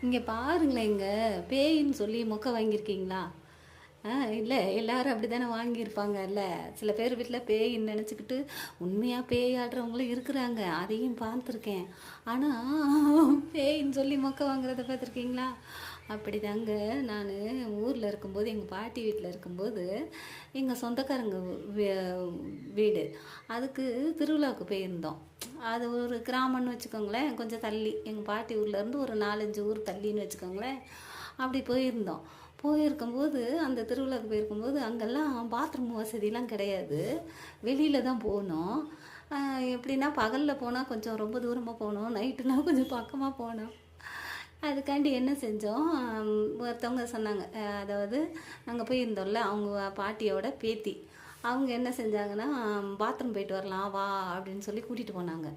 இங்கே பாருங்களேன், இங்கே பேயின்னு சொல்லி மொக்க வாங்கியிருக்கீங்களா? இல்லை, எல்லாரும் அப்படி தானே வாங்கியிருப்பாங்கல்ல. சில பேர் வீட்டில் பேயின்னு நினச்சிக்கிட்டு உண்மையாக பேய் ஆடுறவங்களும் இருக்கிறாங்க, அதையும் பார்த்துருக்கேன். ஆனால் பேயின்னு சொல்லி மொக்க வாங்குறத பார்த்துருக்கீங்களா? அப்படி தாங்க. நான் ஊரில் இருக்கும்போது, எங்கள் பாட்டி வீட்டில் இருக்கும்போது, எங்கள் சொந்தக்காரங்க வீடு, அதுக்கு திருவிழாவுக்கு போயிருந்தோம். அது ஒரு கிராமம்னு வச்சுக்கோங்களேன், கொஞ்சம் தள்ளி, எங்கள் பாட்டி ஊர்லேருந்து ஒரு 4-5 ஊர் தள்ளின்னு வச்சுக்கோங்களேன். அப்படி போயிருந்தோம். போயிருக்கும்போது, அந்த திருவிழாவுக்கு போயிருக்கும்போது, அங்கெல்லாம் பாத்ரூம் வசதிலாம் கிடையாது, வெளியில் தான் போகணும். எப்படின்னா பகலில் போனால் கொஞ்சம் ரொம்ப தூரமாக போகணும், நைட்டுனா கொஞ்சம் பக்கமாக போகணும். அதுக்காண்டி என்ன செஞ்சோம், ஒருத்தவங்க சொன்னாங்க, அதாவது நாங்கள் போயிருந்தோம்ல, அவங்க பாட்டியோட பேத்தி, அவங்க என்ன செஞ்சாங்கன்னா, பாத்ரூம் போயிட்டு வரலாம் வா அப்படின்னு சொல்லி கூட்டிகிட்டு போனாங்க.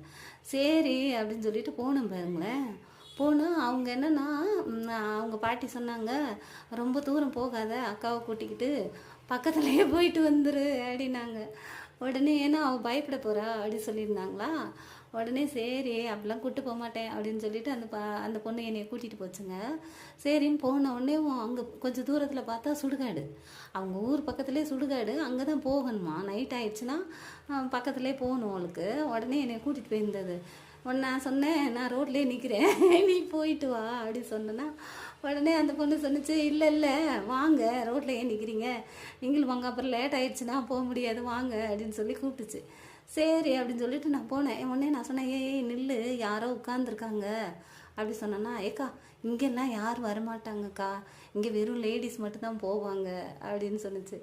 சரி அப்படின்னு சொல்லிட்டு போனோம் பாருங்களேன். போனால் அவங்க என்னென்னா, அவங்க பாட்டி சொன்னாங்க, ரொம்ப தூரம் போகாத, அக்காவை கூட்டிக்கிட்டு பக்கத்துலேயே போயிட்டு வந்துரு அப்படின்னாங்க. உடனே ஏன்னா அவள் பயப்பட போகிறா அப்படின்னு சொல்லியிருந்தாங்களா. உடனே சரி அப்படிலாம் கூப்பிட்டு போக மாட்டேன் அப்படின்னு சொல்லிட்டு அந்த பொண்ணு என்னையை கூட்டிகிட்டு போச்சுங்க. சரின்னு போன உடனே அங்கே கொஞ்சம் தூரத்தில் பார்த்தா சுடுகாடு, அவங்க ஊர் பக்கத்துலேயே சுடுகாடு, அங்கே தான் போகணுமா. நைட் ஆயிடுச்சுன்னா பக்கத்துலேயே போகணும் அவளுக்கு. உடனே என்னை கூட்டிகிட்டு போயிருந்தது. உடனே நான் சொன்னேன், நான் ரோட்லேயே நிற்கிறேன், நீ போயிட்டு வா அப்படின்னு சொன்னேன்னா, உடனே அந்த பொண்ணு சொன்னிச்சு, இல்லை இல்லை வாங்க, ரோட்டில் ஏன் நிற்கிறீங்க, நீங்களும் வாங்க, அப்புறம் லேட் ஆகிடுச்சுன்னா போக முடியாது, வாங்க அப்படின்னு சொல்லி கூப்பிட்டுச்சு. சரி அப்படின்னு சொல்லிட்டு நான் போனேன். உடனே நான் சொன்னேன், ஏய் நில்லு, யாரோ உட்காந்துருக்காங்க அப்படி சொன்னேன்னா, ஏக்கா இங்கெல்லாம் யாரும் வரமாட்டாங்கக்கா, இங்கே வெறும் லேடிஸ் மட்டும்தான் போவாங்க அப்படின்னு சொன்னிச்சு.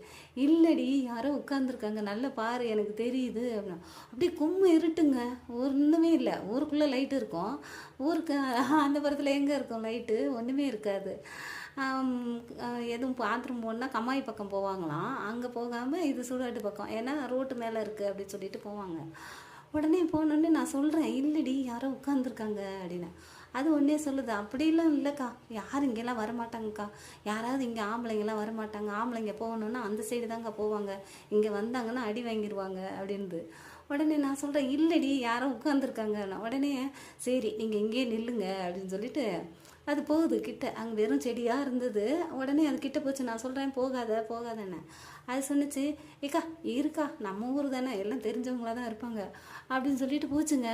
இல்லடி, யாரோ உட்காந்துருக்காங்க, நல்ல பாரு, எனக்கு தெரியுது அப்படின்னா. அப்படியே கும்மு இருட்டுங்க, ஒன்றுமே இல்லை. ஊருக்குள்ளே லைட்டு இருக்கும், ஊருக்கு அந்த புறத்தில் எங்கே இருக்கும் லைட்டு, ஒன்றுமே இருக்காது. எதுவும் பாத்ரூம் போகணுன்னா கம்மாய் பக்கம் போவாங்களாம், அங்கே போகாமல் இது சுடுகாட்டு பக்கம், ஏன்னா ரோட்டு மேலே இருக்குது அப்படின்னு சொல்லிட்டு போவாங்க. உடனே போனோடனே நான் சொல்கிறேன், இல்லடி யாரோ உட்காந்துருக்காங்க அப்படின்னு. அது ஒன்றே சொல்லுது, அப்படிலாம் இல்லைக்கா, யாரும் இங்கெல்லாம் வரமாட்டாங்கக்கா, யாராவது இங்கே ஆம்பளைங்கெல்லாம் வரமாட்டாங்க, ஆம்பளைங்க போகணுன்னா அந்த சைடு தாங்க போவாங்க, இங்கே வந்தாங்கன்னா அடி வாங்கிடுவாங்க அப்படின்து. உடனே நான் சொல்கிறேன், இல்லடி யாரோ உட்காந்துருக்காங்க. உடனே சரி நீங்கள் இங்கேயே நில்லுங்க அப்படின்னு சொல்லிட்டு அது போகுது கிட்ட, அங்கே வெறும் செடியாக இருந்தது. உடனே அது கிட்ட போச்சு. நான் சொல்கிறேன், போகாத போகாதன்னு. அது சொன்னிச்சு, ஏக்கா இருக்கா, நம்ம ஊர் தானே, எல்லாம் தெரிஞ்சவங்களாக தான் இருப்பாங்க அப்படின்னு சொல்லிட்டு போச்சுங்க.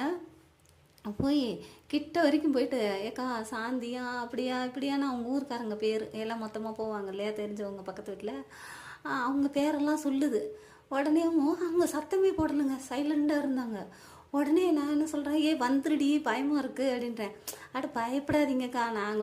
போய் கிட்ட வரைக்கும் போயிட்டு, ஏக்கா சாந்தியா அப்படியா இப்படியான்னு அவங்க ஊருக்காரங்க பேர் எல்லாம் மொத்தமாக போவாங்க இல்லையா, தெரிஞ்சவங்க பக்கத்து வீட்டில், அவங்க பேரெல்லாம் சொல்லுது. உடனே அவங்க சத்தமே போடலைங்க, சைலண்டாக இருந்தாங்க. உடனே நான் என்ன சொல்கிறேன், ஏ வந்துடுடி பயமாக இருக்குது அப்படின்றேன். பயப்படாதீங்கக்கா, நாங்கள்